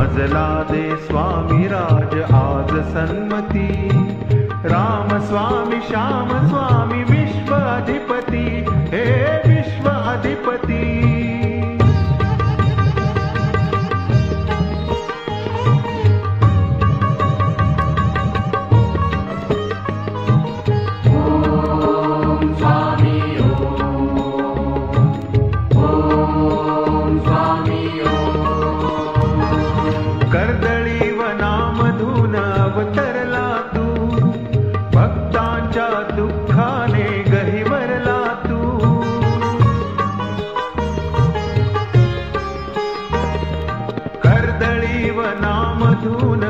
मजला दे स्वामी राज आज सन्मती, राम स्वामी श्याम स्वामी विश्व अधिपती, हे विश्व अधिपती। कर्दळी वनामधून अवतरला तू, भक्तांच्या दुःखाने गहिवरला तू। कर्दळी वनामधून